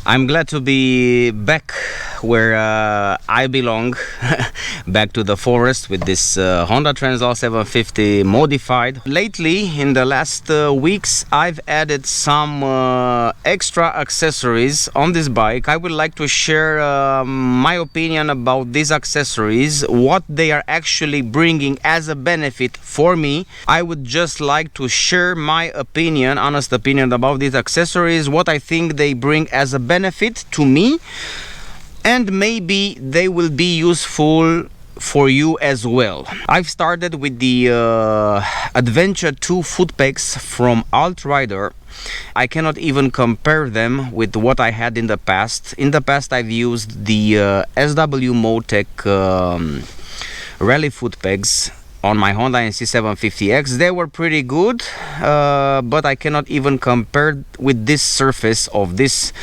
I'm glad to be back where I belong, back to the forest with this Honda Transalp 750 modified. Lately, in the last weeks, I've added some extra accessories on this bike. I would like to share my opinion about these accessories, what they are actually bringing as a benefit for me. I would just like to share my opinion, honest opinion about these accessories, what I think they bring as a benefit to me, and maybe they will be useful for you as well. I've started with the Adventure 2 foot pegs from AltRider. I cannot even compare them with what I had in the past. In the past, I've used the SW rally foot pegs on my Honda NC750X. They were pretty good, but I cannot even compare with this surface of this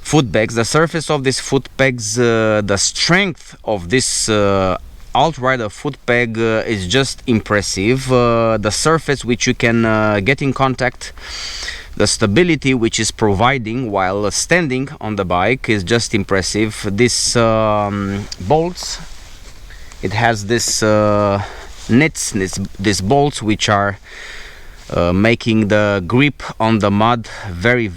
foot pegs. The surface of this foot pegs, the strength of this AltRider foot peg is just impressive. The surface which you can get in contact, the stability which is providing while standing on the bike is just impressive. This bolts, it has this nits, these bolts which are making the grip on the mud very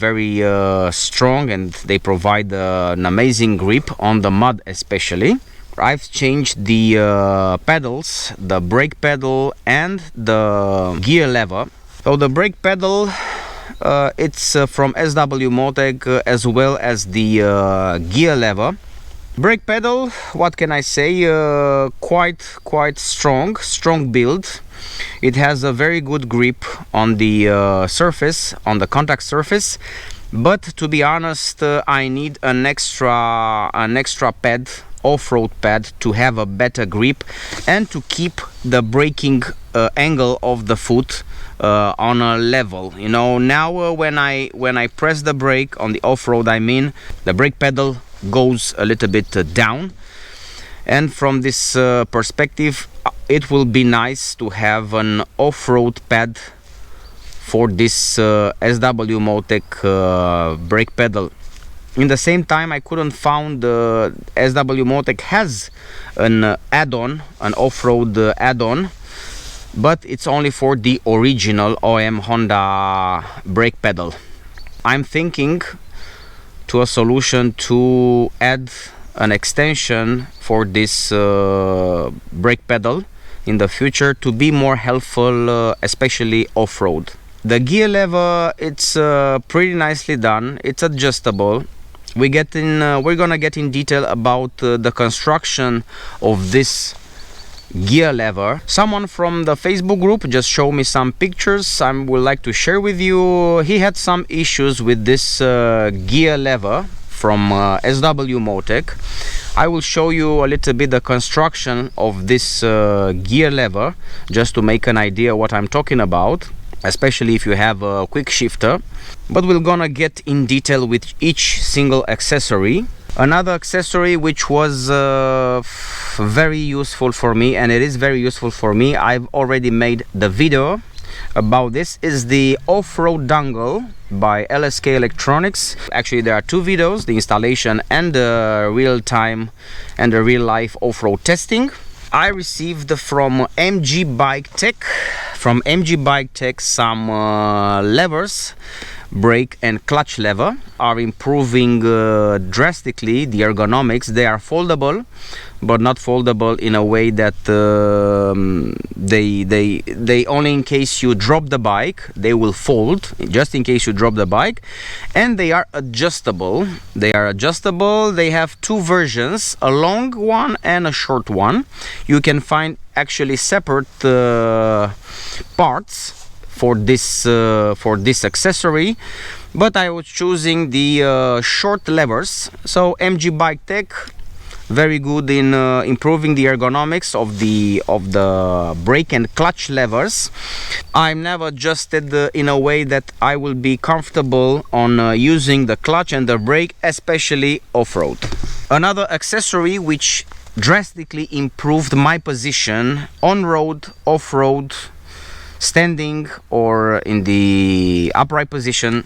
strong, and they provide an amazing grip on the mud especially. I've changed the pedals, the brake pedal and the gear lever. So the brake pedal, it's from SW Motec, as well as the gear lever. Brake pedal, what can I say, quite strong build. It has a very good grip on the surface, on the contact surface, but to be honest, I need an extra pad, off-road pad, to have a better grip and to keep the braking angle of the foot on a level. You know, now when I press the brake on the off-road, I mean, the brake pedal goes a little bit down, and from this perspective, it will be nice to have an off-road pad for this SW Motec brake pedal. In the same time, I couldn't found SW Motec has an add-on, an off-road add-on, but it's only for the original OM Honda brake pedal. I'm thinking to a solution to add an extension for this brake pedal in the future to be more helpful, especially off-road. The gear lever, it's pretty nicely done. It's adjustable. We're gonna get in detail about the construction of this gear lever. Someone from the Facebook group just showed me some pictures I would like to share with you. He had some issues with this gear lever from SW Motec. I will show you a little bit the construction of this gear lever, just to make an idea what I'm talking about, especially if you have a quick shifter. But we're gonna get in detail with each single accessory. Another accessory which was very useful for me, and it is very useful for me, I've already made the video about this, is the off-road dongle by LSK Electronics. Actually, there are two videos, the installation and the real-time and the real-life off-road testing. I received from MG Bike Tech some levers. Brake and clutch lever are improving drastically the ergonomics. They are foldable, but not foldable in a way that they only in case you drop the bike they will fold, just in case you drop the bike. And they are adjustable. They have two versions, a long one and a short one. You can find actually separate parts for this accessory, but I was choosing the short levers. So MG Bike Tech, very good in improving the ergonomics of the brake and clutch levers. I'm now adjusted in a way that I will be comfortable on using the clutch and the brake, especially off-road. Another accessory which drastically improved my position on road, off-road, standing or in the upright position,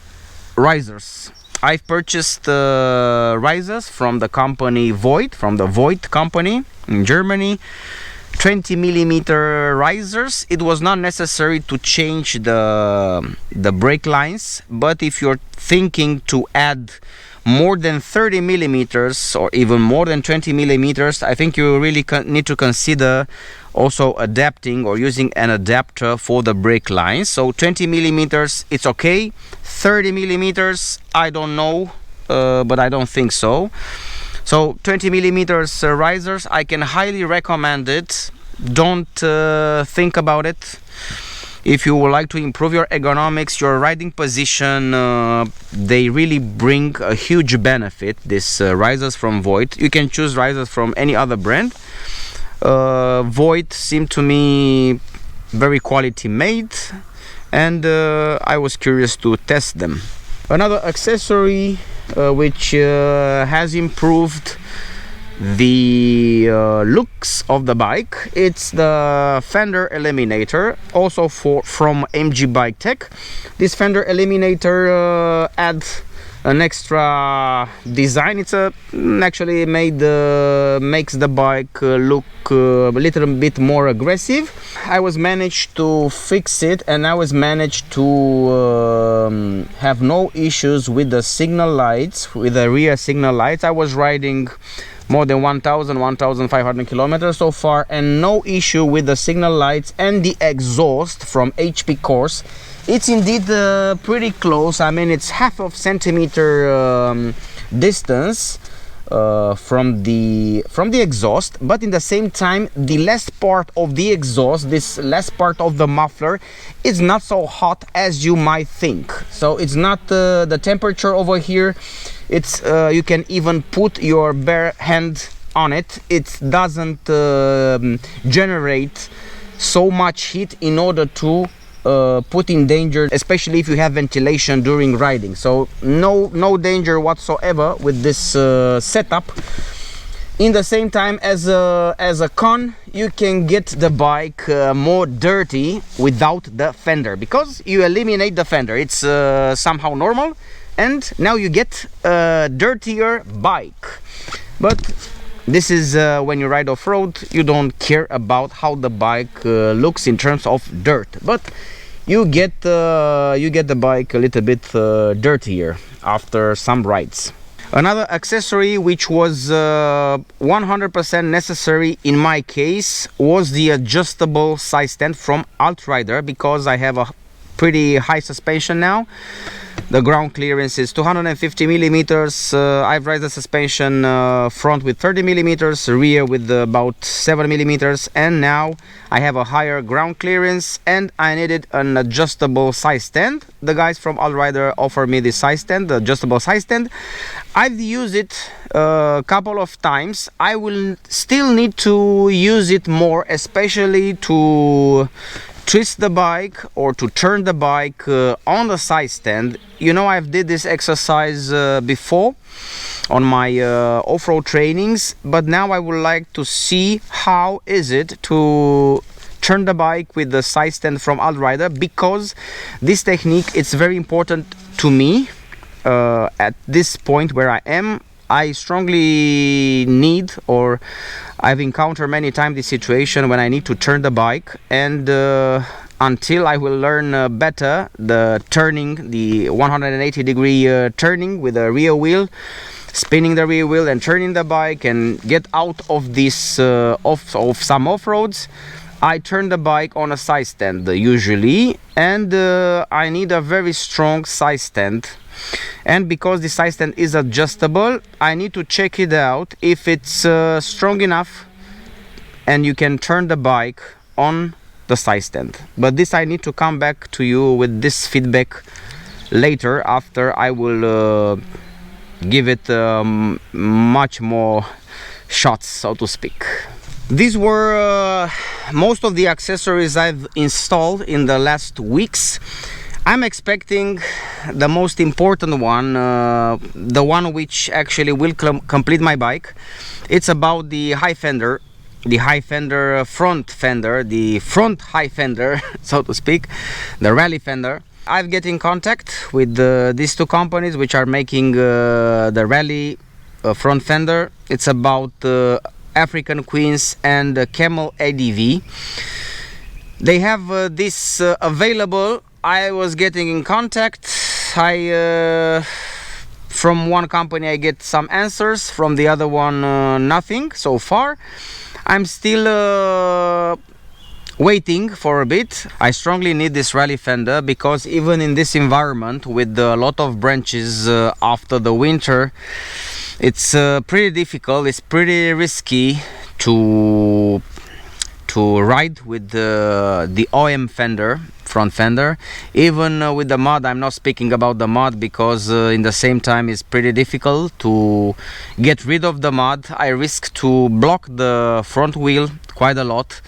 risers. I've purchased risers from the company Voigt, from the Voigt company in Germany. 20 millimeter risers. It was not necessary to change the brake lines, but if you're thinking to add more than 30 millimeters or even more than 20 millimeters, I think you really need to consider also adapting or using an adapter for the brake lines. So 20 millimeters, it's okay. 30 millimeters, I don't know, but I don't think so. So 20 millimeters risers, I can highly recommend it. Don't think about it. If you would like to improve your ergonomics, your riding position, they really bring a huge benefit, these risers from Voigt. You can choose risers from any other brand. Voigt seemed to me very quality made, and I was curious to test them. Another accessory which has improved the looks of the bike, it's the Fender Eliminator, also from MG Bike Tech. This Fender Eliminator adds an extra design. It's actually makes the bike look a little bit more aggressive. I was managed to fix it, and I was managed to have no issues with the signal lights, with the rear signal lights. I was riding more than 1,500 kilometers so far, and no issue with the signal lights and the exhaust from HP CORSE. It's indeed pretty close. I mean, it's half of centimeter distance from the exhaust, but in the same time, the last part of the exhaust, this last part of the muffler, is not so hot as you might think. So it's not the temperature over here. It's you can even put your bare hand on it. It doesn't generate so much heat in order to put in danger, especially if you have ventilation during riding. So no danger whatsoever with this setup. In the same time, as a con, you can get the bike more dirty without the fender, because you eliminate the fender. It's somehow normal, and now you get a dirtier bike. But this is when you ride off-road, you don't care about how the bike looks in terms of dirt, but you get the bike a little bit dirtier after some rides. Another accessory which was 100% necessary in my case was the adjustable side stand from AltRider, because I have a pretty high suspension now. The ground clearance is 250 millimeters. I've raised the suspension front with 30 millimeters, rear with about 7 millimeters, and now I have a higher ground clearance, and I needed an adjustable side stand. The guys from AltRider offered me this side stand, the adjustable side stand. I've used it a couple of times. I will still need to use it more, especially to twist the bike or to turn the bike on the side stand. You know, I've did this exercise before on my off-road trainings, but now I would like to see how is it to turn the bike with the side stand from AltRider, because this technique, it's very important to me at this point where I am. I strongly need, or I've encountered many times this situation when I need to turn the bike, and until I will learn better the turning, the 180 degree turning with the rear wheel, spinning the rear wheel and turning the bike and get out of this of some off-roads, I turn the bike on a side stand usually, and I need a very strong side stand. And because the side stand is adjustable, I need to check it out if it's strong enough and you can turn the bike on the side stand. But this I need to come back to you with this feedback later, after I will give it much more shots, so to speak. These were most of the accessories I've installed in the last weeks. I'm expecting the most important one, the one which actually will complete my bike. It's about the high fender, front fender, the front high fender, so to speak, the rally fender. I've get in contact with these two companies which are making the rally front fender. It's about African Queens and Camel ADV. They have this available. I was getting in contact. From one company I get some answers, from the other one nothing so far. I'm still waiting for a bit. I strongly need this rally fender because even in this environment with a lot of branches after the winter, it's pretty difficult, it's pretty risky to ride with the OM fender, front fender. Even with the mud, I'm not speaking about the mud because in the same time it's pretty difficult to get rid of the mud. I risk to block the front wheel quite a lot,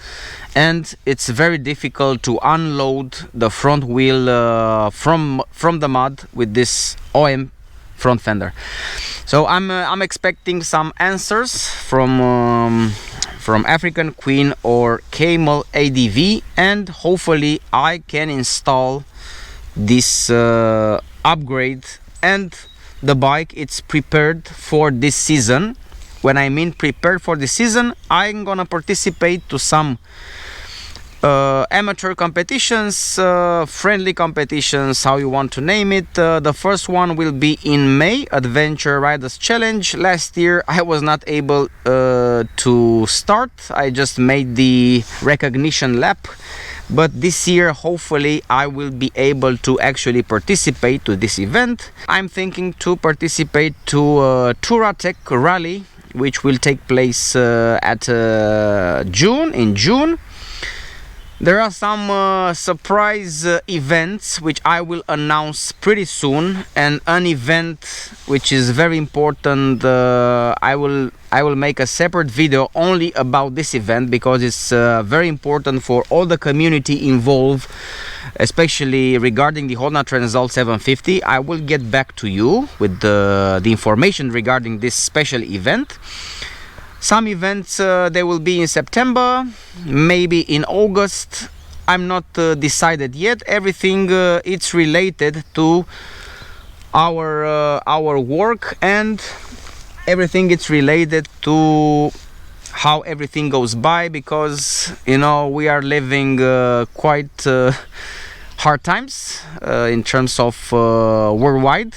and it's very difficult to unload the front wheel from the mud with this OM front fender. So I'm expecting some answers from African Queen or Camel ADV, and hopefully I can install this upgrade, and the bike it's prepared for this season. When I mean prepared for the season, I'm gonna participate to some amateur competitions, friendly competitions, how you want to name it. The first one will be in May, Adventure Riders Challenge. Last year I was not able to start. I just made the recognition lap, but this year hopefully I will be able to actually participate to this event. I'm thinking to participate to Touratech Rally, which will take place at in June. There are some surprise events which I will announce pretty soon, and an event which is very important. I will make a separate video only about this event because it's very important for all the community involved, especially regarding the Honda Transalp 750. I will get back to you with the information regarding this special event. Some events they will be in September, maybe in August. I'm not decided yet. Everything it's related to our work, and everything it's related to how everything goes by, because you know we are living quite hard times in terms of worldwide,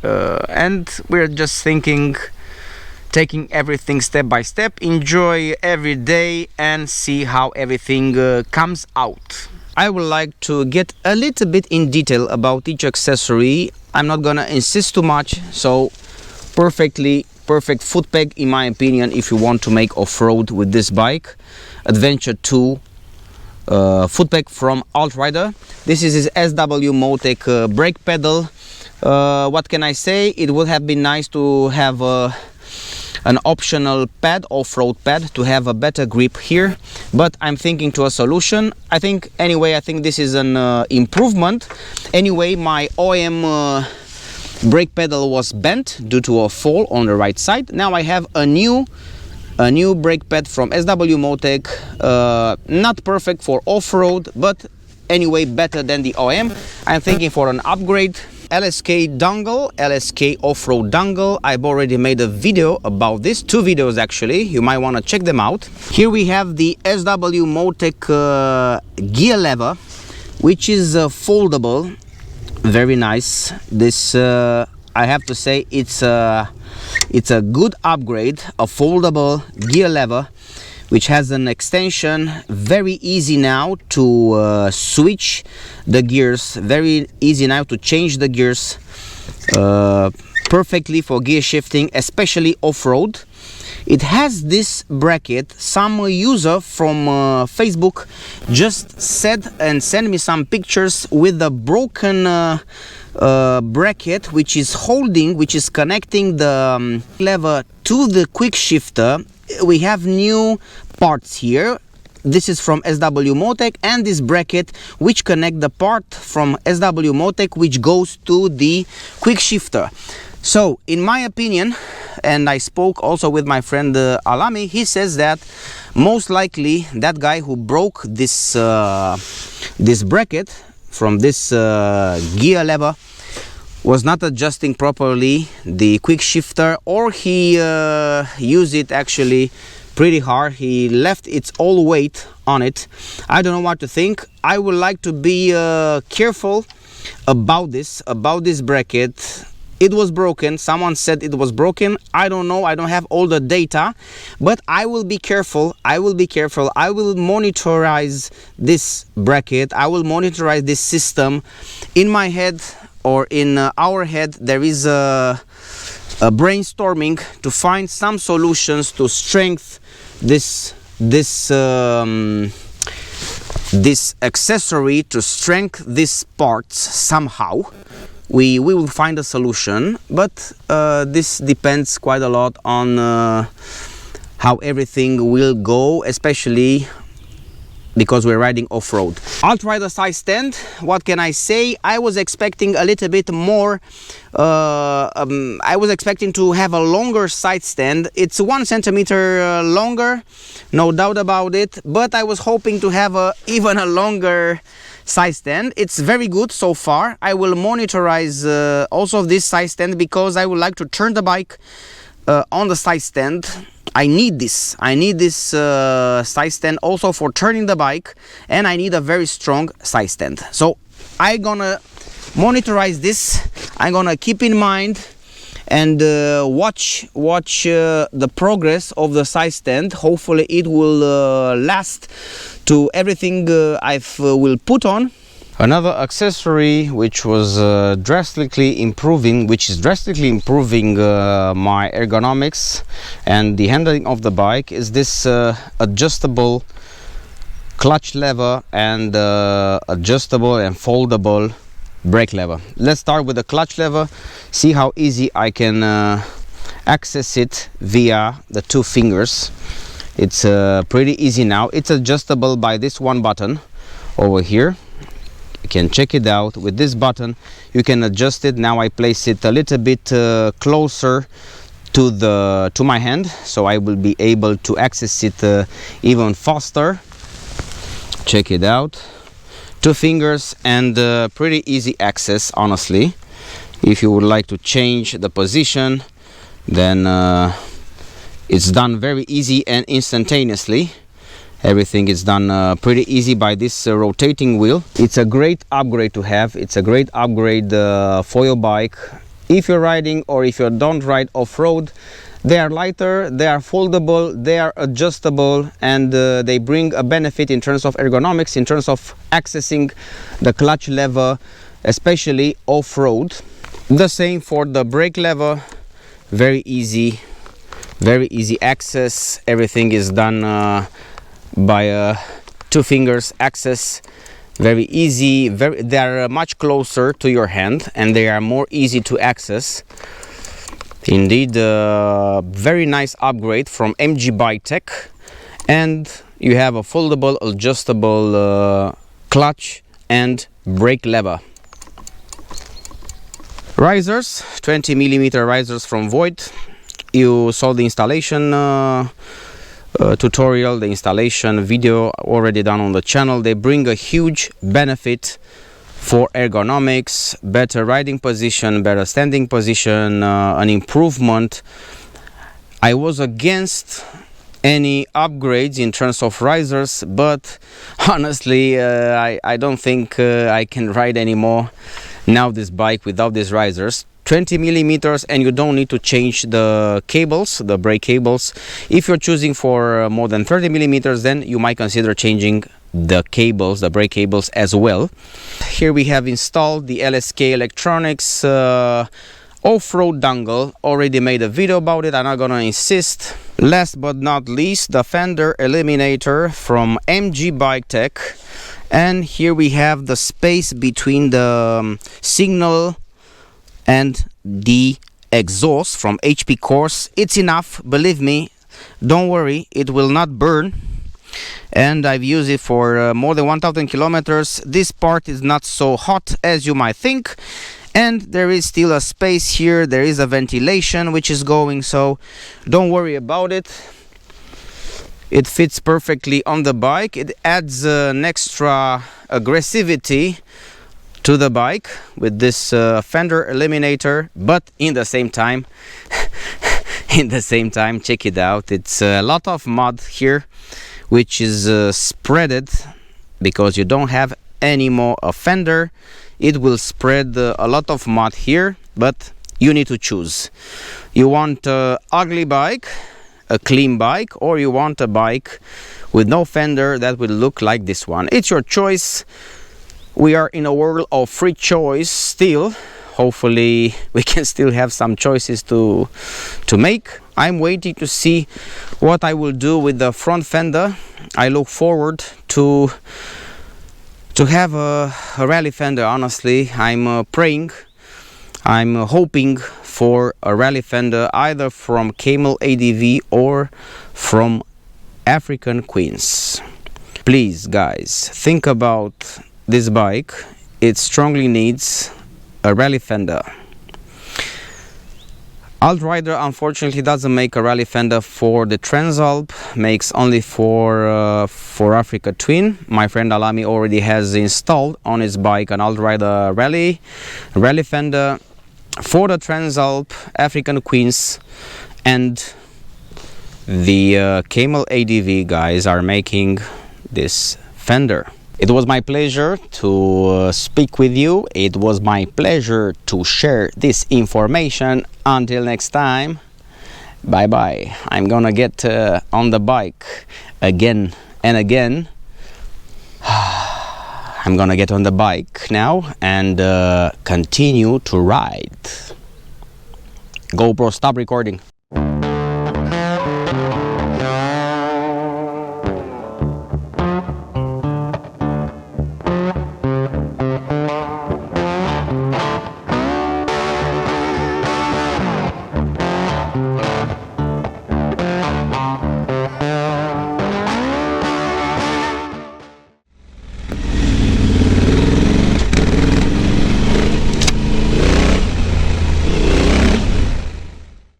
and we're just taking everything step by step, enjoy every day and see how everything comes out. I would like to get a little bit in detail about each accessory. I'm not gonna insist too much. So perfect foot peg in my opinion if you want to make off-road with this bike. Adventure 2 foot peg from AltRider. This is his SW Motec brake pedal. What can I say? It would have been nice to have an optional pad, off-road pad, to have a better grip here, but I'm thinking to a solution. I think this is an improvement. Anyway, my OM brake pedal was bent due to a fall on the right side. Now I have a new brake pad from SW Motec, not perfect for off-road, but anyway better than the OM. I'm thinking for an upgrade. LSK dongle, LSK off-road dongle. I've already made a video about this, 2 videos actually. You might want to check them out. Here we have the SW Motec gear lever, which is foldable. Very nice. This I have to say it's a good upgrade. A foldable gear lever which has an extension. Very easy now to switch the gears, very easy now to change the gears, perfectly for gear shifting, especially off-road. It has this bracket. Some user from Facebook just said and sent me some pictures with the broken bracket which is connecting the lever to the quick shifter. We have new parts here. This is from SW Motec, and this bracket which connect the part from SW Motec which goes to the quick shifter. So in my opinion, and I spoke also with my friend Alami, he says that most likely that guy who broke this this bracket gear lever was not adjusting properly the quick shifter, or he used it actually pretty hard. He left its all weight on it. I don't know what to think. I would like to be careful about this bracket. It was broken. Someone said it was broken. I don't know. I don't have all the data, but I will be careful. I will monitorize this bracket. I will monitorize this system. In my head, or in our head, there is a brainstorming to find some solutions to strengthen this accessory, to strengthen these parts somehow. We will find a solution, but this depends quite a lot on how everything will go, especially because we're riding off-road. AltRider side stand, what can I say? I was expecting a little bit more. I was expecting to have a longer side stand. It's 1 centimeter longer, no doubt about it, but I was hoping to have even a longer side stand. It's very good so far. I will monitorize also this side stand, because I would like to turn the bike on the side stand. I need this side stand also for turning the bike, and I need a very strong side stand. So I'm gonna monitorize this. I'm gonna keep in mind and watch the progress of the side stand. Hopefully it will last to everything I will put on. Another accessory which was drastically improving my ergonomics and the handling of the bike is this adjustable clutch lever and adjustable and foldable brake lever. Let's start with the clutch lever, see how easy I can access it via the 2 fingers. It's pretty easy now. It's adjustable by this one button over here. You can check it out. With this button you can adjust it. Now I place it a little bit closer to my hand, so I will be able to access it even faster. Check it out. 2 fingers and pretty easy access, honestly. If you would like to change the position, then it's done very easy and instantaneously. Everything is done pretty easy by this rotating wheel. It's a great upgrade to have. It's a great upgrade for your bike. If you're riding, or if you don't ride off-road, they are lighter, they are foldable, they are adjustable, and they bring a benefit in terms of ergonomics, in terms of accessing the clutch lever, especially off-road. The same for the brake lever. Very easy access. Everything is done by 2 fingers access. Very easy. They are much closer to your hand, and they are more easy to access. Indeed, very nice upgrade from MG Bike Tech. And you have a foldable, adjustable clutch and brake lever. Risers, 20mm risers from Voigt. You saw the installation tutorial, the installation video already done on the channel. They bring a huge benefit for ergonomics, better riding position, better standing position, an improvement. I was against any upgrades in terms of risers, but honestly I don't think I can ride anymore now this bike without these risers. 20mm, and you don't need to change the cables, the brake cables. If you're choosing for more than 30mm, then you might consider changing the cables, the brake cables as well. Here we have installed the LSK Electronics off-road dongle. Already made a video about it, I'm not gonna insist. Last but not least, the Fender eliminator from MG Bike Tech. And here we have the space between the signal and the exhaust from HP CORSE. It's enough, believe me, don't worry, it will not burn. And I've used it for more than 1000 kilometers. This part is not so hot as you might think, and there is still a space here. There is a ventilation which is going, so don't worry about it. It fits perfectly on the bike. It adds an extra aggressivity to the bike with this Fender eliminator, but in the same time check it out, it's a lot of mud here which is spreaded because you don't have any more a fender. It will spread a lot of mud here, but you need to choose. You want a ugly bike, a clean bike, or you want a bike with no fender that will look like this one. It's your choice. We are in a world of free choice still. Hopefully we can still have some choices to make. I'm waiting to see what I will do with the front fender. I look forward to have a rally fender. Honestly, I'm praying, I'm hoping for a rally fender either from Camel ADV or from African Queens. Please guys, think about this bike. It strongly needs a rally fender. AltRider unfortunately doesn't make a rally fender for the Transalp, makes only for Africa Twin. My friend Alami already has installed on his bike an AltRider rally fender for the Transalp, African Queens, and the Camel ADV guys are making this fender. It was my pleasure to speak with you. It was my pleasure to share this information. Until next time, bye bye. I'm gonna get on the bike again and again. I'm gonna get on the bike now and continue to ride. GoPro, stop recording.